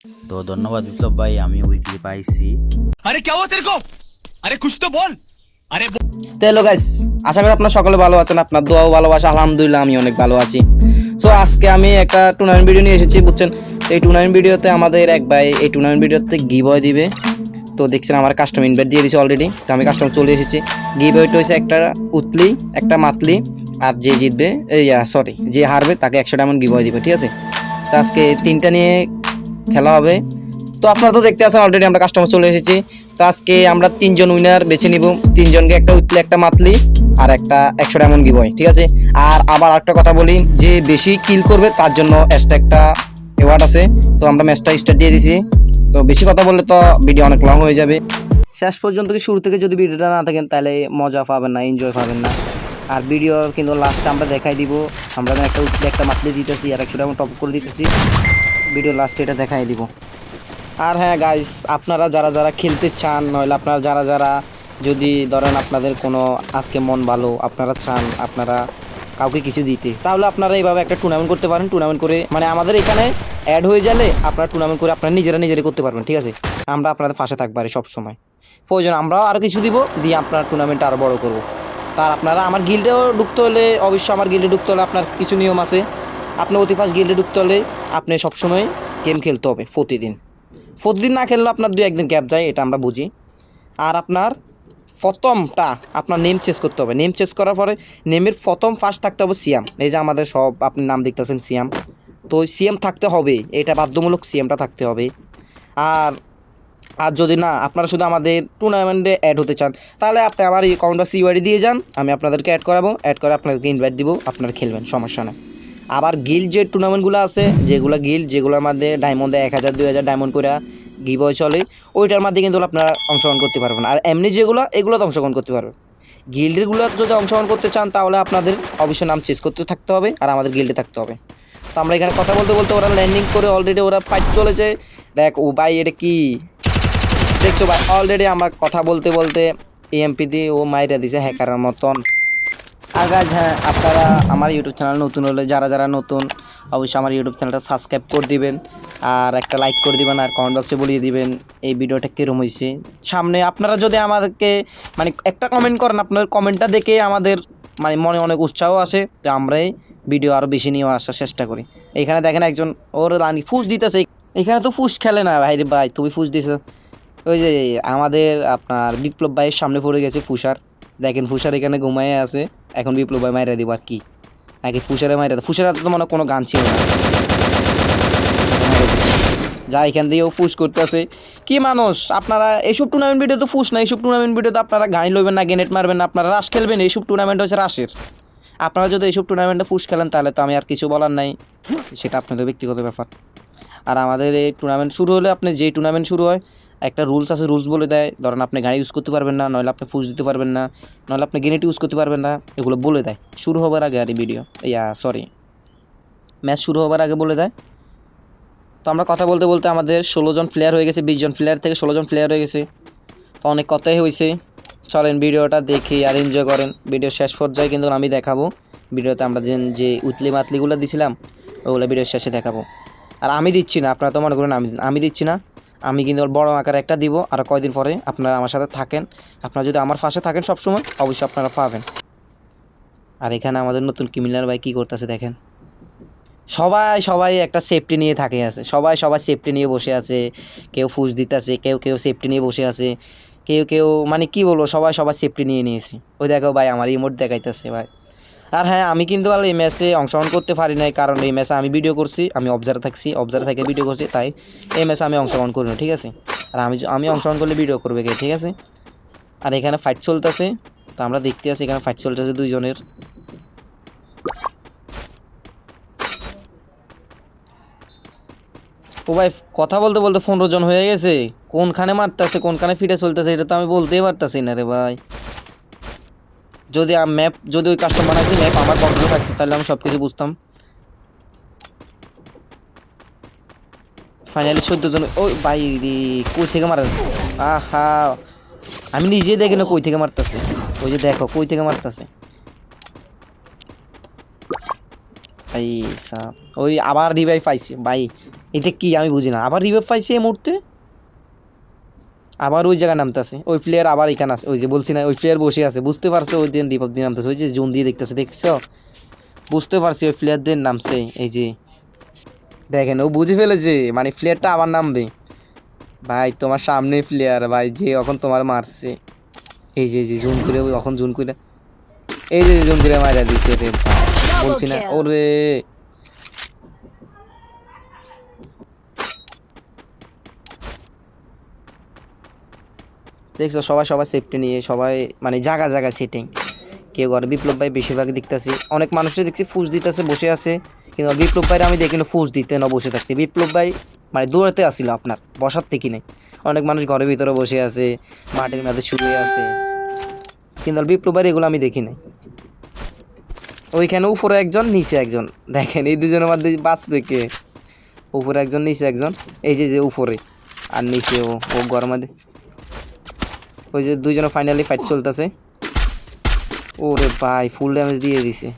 তো ধন্যবাদ বিপ্লব ভাই, আমি উইকলি পাইছি। अरे क्या हुआ तेरे को? अरे कुछ तो बोल। अरे তো হ্যালো গাইস, আশা করি আপনারা সকলে ভালো আছেন। আপনার দোয়া ও ভালোবাসা আলহামদুলিল্লাহ আমি অনেক ভালো আছি। সো আজকে আমি একটা টুর্নামেন্ট ভিডিও নিয়ে এসেছি, বুঝছেন। এই টুর্নামেন্ট ভিডিওতে আমাদের এক ভাই এই টুর্নামেন্ট ভিডিওতে গিভওয়ে দিবে। তো দেখছেন আমার কাস্টম ইনভাইট দিয়ে দিয়েছি অলরেডি। তো আমি কাস্টম চলে এসেছি। গিভওয়েটা হচ্ছে একটা উতলি, একটা মাতলি, আর যে জিতবে যে হারবে তাকে 100 ডায়মন্ড গিভওয়ে দিবে, ঠিক আছে। তো আজকে তিনটা নিয়ে খেলা হবে। তো আপনারা তো দেখতে আছেন অলরেডি আমরা কাস্টমার চলে এসেছি। তো আজকে আমরা তিনজন উইনার বেছে নিব, তিনজনকে একটা উইকলি, একটা মাতলি আর একটা 100 ডায়মন্ড গিভওয়ে, ঠিক আছে। আর আবার একটা কথা বলি, যে বেশি কিল করবে তার জন্য এক্সট্রা একটা অ্যাওয়ার্ড আছে। তো আমরা ম্যাচটা স্টার্ট দিয়ে দিয়েছি। তো বেশি কথা বললে তো ভিডিও অনেক লং হয়ে যাবে। শেষ পর্যন্ত কি শুরু থেকে যদি ভিডিওটা না থাকেন তাহলে মজা পাবেন না, এনজয় পাবেন না। আর ভিডিওর কিন্তু লাস্টে আমরা দেখাই দিব আমরা একটা উইকলি, একটা মাতলি দিতেছি আর 100 ডায়মন্ড টপ করে দিতেছি। ভিডিও লাস্টে এটা দেখাই দিব। আর হ্যাঁ গাইস, আপনারা যারা যারা খেলতে চান, নইলে আপনারা যারা যারা যদি ধরেন আপনাদের কোনো আজকে মন ভালো, আপনারা চান আপনারা কাউকে কিছু দিতে, তাহলে আপনারা এইভাবে একটা টুর্নামেন্ট করতে পারেন। টুর্নামেন্ট করে মানে আমাদের এখানে অ্যাড হয়ে গেলে আপনারা টুর্নামেন্ট করে আপনারা নিজেরাই করতে পারবেন, ঠিক আছে। আমরা আপনাদের পাশে থাকবো আর সব সময় প্রয়োজন আমরাও আরও কিছু দিব, দিয়ে আপনার টুর্নামেন্টটা আরও বড় করবো। তার আপনারা আমার গিল্ডেও ঢুকতে হলে, অবশ্যই আমার গিল্ডে ঢুকতে হলে আপনার কিছু নিয়ম আছে। আপনি অতি ফার্স্ট গিল্ডে ঢুকতে হলে আপনি সবসময় গেম খেলতে হবে প্রতিদিন না খেললে আপনার 2-1 দিন গ্যাপ যায়, এটা আমরা বুঝি। আর আপনার প্রথমটা আপনার নেম চেস করতে হবে। নেম চেস করার পরে নেমের প্রথম ফার্স্ট থাকতে হবে সিয়াম। এই যে আমাদের সব আপনি নাম দেখতেছেন সিয়াম, তো সিএম থাকতে হবে, এটা বাধ্যমূলক, সিএমটা থাকতে হবে। আর আর যদি না আপনারা শুধু আমাদের টুর্নামেন্টে অ্যাড হতে চান, তাহলে আপনি আমার এই অ্যাকাউন্টটা সিওয়াইডি দিয়ে যান, আমি আপনাদেরকে অ্যাড করাবো। অ্যাড করে আপনাদেরকে ইনভাইট দিব, আপনারা খেলবেন, সমস্যা নেই। আবার গিল্ড যে টুর্নামেন্টগুলো আছে, যেগুলোর মধ্যে ডায়মন্ডে 1000 2000 ডায়মন্ড করে গিভওয়ে চলে, ওইটার মধ্যে কিন্তু আপনারা অংশগ্রহণ করতে পারবেন। আর এমনি এগুলোতে অংশগ্রহণ করতে পারবেন। গিল্ডেরগুলো যদি অংশগ্রহণ করতে চান তাহলে আপনাদের অবশ্যই নাম চেঞ্জ করতে থাকতে হবে আর আমাদের গিল্ডে থাকতে হবে। তো আমরা এখানে কথা বলতে বলতে ওরা ল্যান্ডিং করে অলরেডি ওরা ফাইট চলেছে। দেখ ও ভাই, এটা কি দেখছো ভাই, অলরেডি আমার কথা বলতে বলতে এমপি দিয়ে ও মাইরা দিছে হ্যাকারের মতন। আর গাইজ হ্যাঁ, আপনারা আমার ইউটিউব চ্যানেল নতুন হলে, যারা যারা নতুন, অবশ্যই আমার ইউটিউব চ্যানেলটা সাবস্ক্রাইব করে দিবেন আর একটা লাইক করে দিবেন আর কমেন্ট বক্সে বলিয়ে দিবেন এই ভিডিওটা কীরকম হয়েছে। সামনে আপনারা যদি আমাদেরকে মানে একটা কমেন্ট করেন, আপনার কমেন্টটা দেখে আমাদের মানে মনে অনেক উৎসাহ আসে, তো আমরাই ভিডিও আরও বেশি নিয়ে আসার চেষ্টা করি। এখানে দেখেন একজন ওর রানি ফুস দিতেছে। এখানে তো ফুস খেলে না ভাই রে ভাই, তুমি ফুস দিছো। ওই যে আমাদের আপনার বিপ্লব ভাইয়ের সামনে পড়ে গেছে ফুসার। দেখেন ফুসার এখানে ঘুমাইয়ে আছে, এখন বিপ্লব ভাই মাইরা দিব আর কি। আগে ফুসারে মাইরা, ফুসার হাতে তো মনে কোনো গান ছিল না, যা এখান দিয়েও ফুস করতেছে। কি মানুষ আপনারা, এইসব টুর্নামেন্ট ভিডিও তো ফুস না, এইসব টুর্নামেন্ট ভিডিওতে আপনারা গাড়ি লইবেন না, গ্রেনেড মারবেন না, আপনারা রাশ খেলবেন। এইসব টুর্নামেন্ট হচ্ছে রাশের। আপনারা যদি এইসব টুর্নামেন্টে ফুস খেলেন তাহলে তো আমি আর কিছু বলার নাই, সেটা আপনাদের ব্যক্তিগত ব্যাপার। আর আমাদের এই টুর্নামেন্ট শুরু হলে, আপনি যেই টুর্নামেন্ট শুরু হয় একটা রুলস আছে, রুলস বলে দেয়। ধরেন আপনি গাড়ি ইউজ করতে পারবেন না, নইলে আপনি ফুস দিতে পারবেন না, নইলে আপনি গ্রেনেড ইউজ করতে পারবেন না, এগুলো বলে দেয় শুরু হবার আগে। আর এই ভিডিও ম্যাচ শুরু হবার আগে বলে দেয়। তো আমরা কথা বলতে বলতে আমাদের 16 জন প্লেয়ার হয়ে গেছে, 20 জন প্লেয়ার থেকে 16 জন প্লেয়ার হয়ে গেছে। তো অনেক কথাই হয়েছে, চলেন ভিডিওটা দেখি আর এনজয় করেন। ভিডিও শেষ পর্যায়ে কিন্তু আমি দেখাবো ভিডিওতে আমরা যে উতলি মাতলিগুলো দিছিলাম ওগুলো ভিডিওর শেষে দেখাবো। আর আমি দিচ্ছি না, আপনারা তো মনে করেন আমি দিচ্ছি না, আমি কিন্তু বড় আকারে একটা দিব। আর কয়দিন পরে আপনারা আমার সাথে থাকেন, আপনারা যদি আমার পাশে থাকেন সবসময়, অবশ্যই আপনারা পাবেন। আর এখানে আমাদের নতুন ক্রিমিনাল ভাই কী করতেছে দেখেন। সবাই একটা সেফটি নিয়ে থাকে আছে, সবাই সেফটি নিয়ে বসে আছে। কেউ ফুস দিতেছে, কেউ সেফটি নিয়ে বসে আছে, কেউ মানে কি বলবো, সবাই সেফটি নিয়ে নিয়েছে। ওই দেখো ভাই আমার ইমোট দেখাইতেছে ভাই। আর হ্যাঁ, আমি কিন্তু আর এই ম্যাচে অংশগ্রহণ করতে পারি নাই, কারণ এই ম্যাচে আমি ভিডিও করছি, আমি অবজার্ভার থেকে ভিডিও করছি, তাই এই ম্যাচে আমি অংশগ্রহণ করি না, ঠিক আছে। আর আমি অংশগ্রহণ করলে ভিডিও করবে কে, ঠিক আছে। আর এখানে ফাইট চলতেছে, তো আমরা দেখতে আছি এখানে ফাইট চলতেছে দুইজনের। ও ভাই, কথা বলতে বলতে 15 জন হয়ে গেছে। কোনখানে মারতেছে, কোনখানে ফিটে চলতেছে, এটা তো আমি বলতেই পারতেছি না রে ভাই। যদি ওই কাস্টম বানাইছি ম্যাপ আমার কন্ট্রোলে থাকতো তাহলে আমি সব কিছু বুঝতাম। ফাইনালি 14 জন। ওই ভাই রে, কই থেকে মারা, আহা আমি নিজে দেখি না কই থেকে মারতেছে। ওই যে দেখো কই থেকে মারতেছে ভাই সাহ। ওই আবার রিভাইভ পাইছি ভাই, এটা কি আমি বুঝি না। আবার রিভাইভ পাইছে এই মুহূর্তে, আবার ওই জায়গায় নামতেছে। ওই প্লেয়ার আবার এখানে আছে, ওই যে বলছি না ওই প্লেয়ার বসে আছে, বুঝতে পারছো ওই দিন রিভাইভ দিয়ে নামতেছে, ওই যে জোন দিয়ে দেখতেছে, দেখছো? বুঝতে পারছি ওই প্লেয়ারদের নামছে। এই যে দেখেন ও বুঝে ফেলেছে, মানে প্লেয়ারটা আবার নামবে। ভাই তোমার সামনে প্লেয়ার ভাই, যে এখন তোমার মারছে। এই যে জুন করে এখন জুন করে, এই যে জুন করে মারা দিচ্ছে রে ভাই, বলছি না ওরে। দেখছো সবাই সবার সেফটি নিয়ে সবাই মানে জায়গা জায়গা সেটিং। কেউ করে বিপ্লব ভাই বেশিরভাগই দেখতেছি, অনেক মানুষের দেখছি ফুস দিতেছে বসে আছে, কিন্তু বিপ্লব ভাইরা আমি দেখি না ফুস দিতে না বসে থাকতে। বিপ্লব ভাই মানে দৌড়াতে আসছিল আপনার, বসার থেকে নেই। অনেক মানুষ ঘরের ভিতরে বসে আছে, মাটির মধ্যে শুয়ে আছে, কিন্তু বিপ্লব ভাই এগুলো আমি দেখি নাই। ওইখানে উপরে একজন নিচে একজন, দেখেন এই দুজনের মধ্যে বাঁচবে কে? উপরে একজন নিচে একজন, এই যে উপরে আর নিচে ও ঘরের মধ্যে, ওই যে দুইজনে ফাইনালি ফাইট চলতেছে। ওরে ভাই ফুল ড্যামেজ দিয়ে দিছে।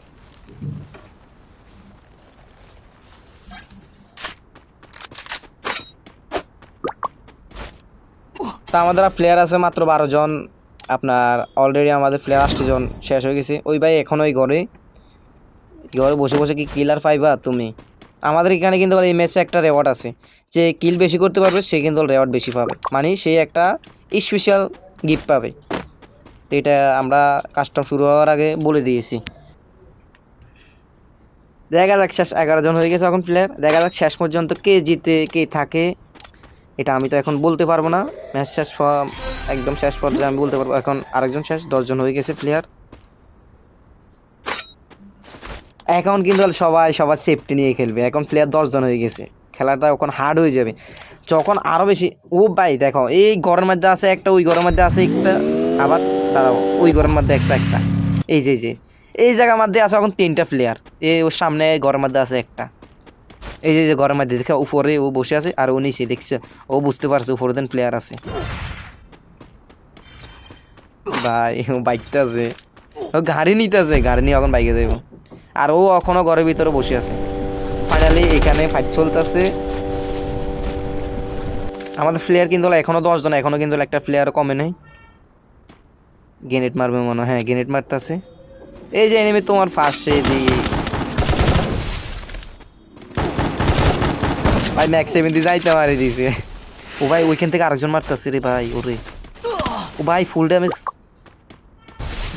তা আমাদের প্লেয়ার আছে মাত্র 12 জন, আপনার অলরেডি আমাদের প্লেয়ার 8 জন শেষ হয়ে গেছে। ওই ভাই এখন ওই ঘরে বসে বসে কি কিলার পাইবা তুমি? আমাদের এখানে কিন্তু এই ম্যাচে একটা রেওয়ার্ড আছে, যে কিল বেশি করতে পারবে সে কিন্তু রেওয়ার্ড বেশি পাবে, মানে সে একটা স্পেশাল গিফট পাবে। তো এটা আমরা কাস্টম শুরু হওয়ার আগে বলে দিয়েছি। দেখা যাক, শেষ 11 জন হয়ে গেছে এখন প্লেয়ার, দেখা যাক শেষ পর্যন্ত কে জিতে কে থাকে, এটা আমি তো এখন বলতে পারবো না। ম্যাচ শেষ একদম শেষ পর্যায়ে আমি বলতে পারবো। এখন আরেকজন শেষ, 10 জন হয়ে গেছে প্লেয়ার। এখন কিন্তু সবাই সবার সেফটি নিয়ে খেলবে, এখন প্লেয়ার 10 জন হয়ে গেছে, খেলাটা এখন হার্ড হয়ে যাবে যখন আরও বেশি। ও ভাই দেখো এই ঘরের মধ্যে আছে একটা, ওই ঘরের মধ্যে আছে একটা, আবার দাঁড়াও ওই ঘরের মধ্যে একটা, এই যে এই জায়গার মধ্যে আছে এখন 3টা প্লেয়ার। এই ওর সামনে ঘরের মধ্যে আছে একটা, এই যে ঘরের মধ্যে দেখে উপরে ও বসে আছে, আর ও নিচে দেখছে, ও বুঝতে পারছে উপরে দেন প্লেয়ার আছে। ভাই ও বাইকটা আছে, ও গাড়ি নিতে আছে, গাড়ি নিয়ে এখন বাইকে যাইব, আর ও এখনো ঘরের ভিতরে বসে আছে। ফাইনালি এখানে ফাইট চলতেছে। আমাদের প্লেয়ার কিন্তু এখনো 10 জন, এখনো কিন্তু একটা প্লেয়ার কমে নেই। গ্রেনেড মারবে মনে হয়, হ্যাঁ গ্রেনেড মারতেছে। এই যে এনিমি তোমার ফার্স্টে দিয়ে ভাই ম্যাক্স 70 যাইতে মারি দিছে। ও ভাই ওইখান থেকে আরেকজন মারতেছে রে ভাই, ওরে ও ভাই ফুল ড্যামেজ।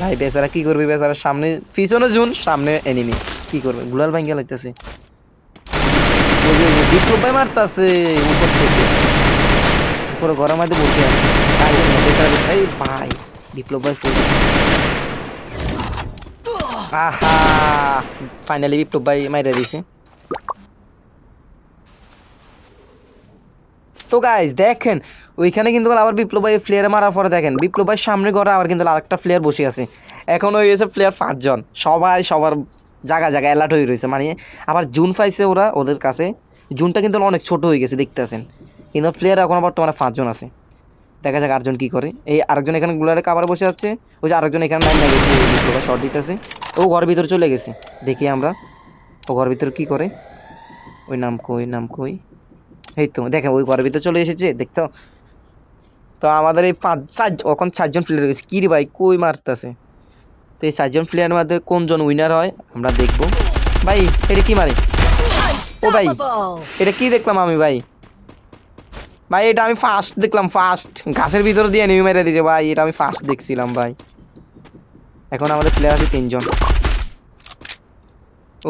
ভাই বেচারা কি করবে, বেচারা সামনে পিছনে জুন, সামনে এনিমি, কি করবে? গুলাল ভাঙ্গা লাগতেছে। বিপ্লব ভাই মারতেছে উপর থেকে, উপরে ঘরের মধ্যে বসে আছে। এই ভাই বিপ্লব ভাই ফুল, আহা ফাইনালি বিপ্লব ভাই মাইরা দিছে। তো গাইজ দেখেন ওইখানে কিন্তু আবার বিপ্লব ভাই প্লেয়ারে মারার পরে দেখেন বিপ্লব ভাই সামনে ঘরে আবার কিন্তু আরেকটা প্লেয়ার বসে আছে। এখন হয়ে গেছে প্লেয়ার 5 জন, সবাই সবার জায়গা জায়গায় অ্যালার্ট হয়ে রয়েছে। মানে আবার জুন পাইছে ওরা ওদের কাছে, জুনটা কিন্তু অনেক ছোট হয়ে গেছে দেখতে আছেন, কিন্তু প্লেয়ার এখন বর্তমানে 5 জন আছে। দেখা যাক আরেকজন কী করে। এই আরেকজন এখানে গুলারে কাবার বসে আছে, ওই যে আরেকজন এখানে লাইন গেছে, বিপ্লব ভাই শর্ট দিতেছে, ও ঘরের ভিতরে চলে গেছে। দেখি আমরা ও ঘরের ভিতরে কী করে। ওই নাম কই, এই তো দেখেন ওই ঘরের ভিতরে চলে এসেছে দেখতো। তো আমাদের এই 4 জন প্লেয়ার গেছে, কী রে ভাই কই মারতেছে। তো এই 4 জন প্লেয়ারের মধ্যে কোনজন উইনার হয় আমরা দেখবো। ভাই এটা কি মারে, ও ভাই এটা কি দেখলাম আমি ভাই, এটা আমি ফার্স্ট দেখলাম, ফার্স্ট গাছের ভিতরে দিয়ে এনিমি মেরে দিয়েছে ভাই, এটা আমি ফার্স্ট দেখছিলাম ভাই। এখন আমাদের প্লেয়ার আছে 3 জন।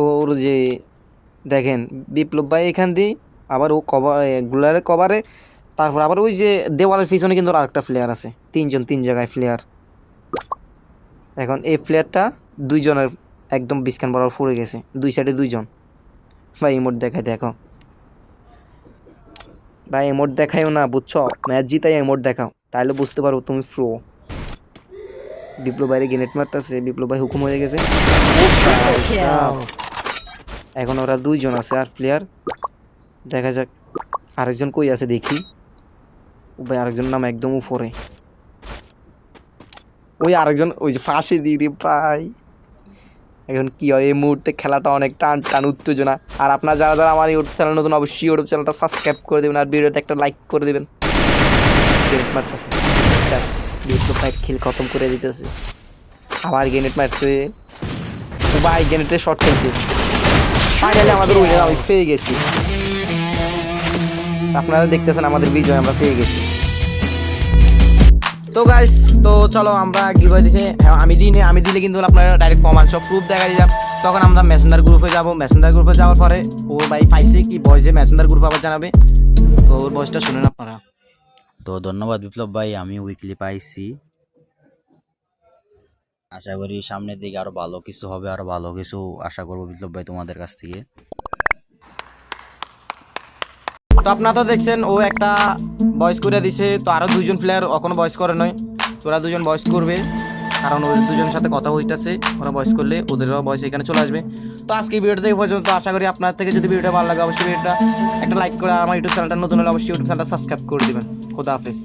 ওর যে দেখেন বিপ্লব ভাই এখান দিয়ে আবার ও গুলারের কভারে, তারপর আবার ওই যে দেওয়ালের পিছনে কিন্তু আরেকটা প্লেয়ার আছে। 3 জন 3 জায়গায় প্লেয়ার। এখন এই প্লেয়ারটা 2 জনের একদম বিস্কান বরাবর পড়ে গেছে, 2 সাইডে 2 জন। ভাই ইমোট দেখায় দেখো ভাই, ইমোট দেখাইও না বুঝছো, ম্যাচ জিতাই ইমোট দেখাও, তাহলে বুঝতে পারো তুমি প্রো। বিপ্লব ভাইয়ের গ্রেনেড মারতেছে, বিপ্লব ভাই হুকুম হয়ে গেছে। এখন ওরা 2 জন আছে আর প্লেয়ার, দেখা যাক আরেকজন কই আছে দেখি। ও ভাই আরেকজন নাম একদম উপরে, ওই আরেকজন ওই যে ফাঁসি দিয়ে রে ভাই, এখন কি হয় এই মুহূর্তে খেলাটা অনেক টান টান উত্তেজনা। আর আপনারা যারা যারা আমার ইউটিউব চ্যানেল নতুন অবশ্যই ইউটিউব চ্যানেলটা সাবস্ক্রাইব করে দেবেন আর ভিডিওতে একটা লাইক করে দেবেন। গ্রেনেড মারতেছে, খেল খতম করে দিতেছে। আবার গ্রেনেড মারছে, ভাই গ্রেনেডে শর্ট খেলছে। ফাইনালি আমাদের উইনার আমি পেয়ে গেছি। আপনারা দেখতেছেন আমাদের বিজয় আমরা পেয়ে গেছি। তো গাইস, তো চলো আমরা গিভওয়ে দিছে আমি দিলে কিন্তু আপনারা ডাইরেক্ট প্রমাণ সব প্রুফ দেখা দিলাম। তখন আমরা মেসেঞ্জার গ্রুপে যাব। মেসেঞ্জার গ্রুপে যাওয়ার পরে ওর ভাই পাইছে কি ভয়েসে মেসেঞ্জার গ্রুপ আবার জানাবে। তো ওর ভয়েসটা শুনেন আপনারা। তো ধন্যবাদ বিপ্লব ভাই, আমি উইকলি পাইছি। আশা করি সামনের দিকে আরো ভালো কিছু হবে, আরো ভালো কিছু আশা করবো বিপ্লব ভাই তোমাদের কাছ থেকে। তো আপনারা তো দেখছেন ও একটা ভয়েস করে দিছে। তো আরো দুজন প্লেয়ার এখনো ভয়েস করে নয়, তোরা দুজন ভয়েস করবে কারণ ওই দুজনের সাথে কথা হইতেছে। ওরা ভয়েস করলে ওদেরও ভয়েস এখানে চলে আসবে। তো আজকে ভিডিওটা দেখে পর্যন্ত আশা করি আপনার থেকে যদি ভিডিওটা ভালো লাগে অবশ্যই ভিডিওটা একটা লাইক করে আমার ইউটিউব চ্যানেলটা নতুন হলে অবশ্যই ইউটিউব চ্যানেলটা সাবস্ক্রাইব করে দেবেন। খোদা হাফেজ।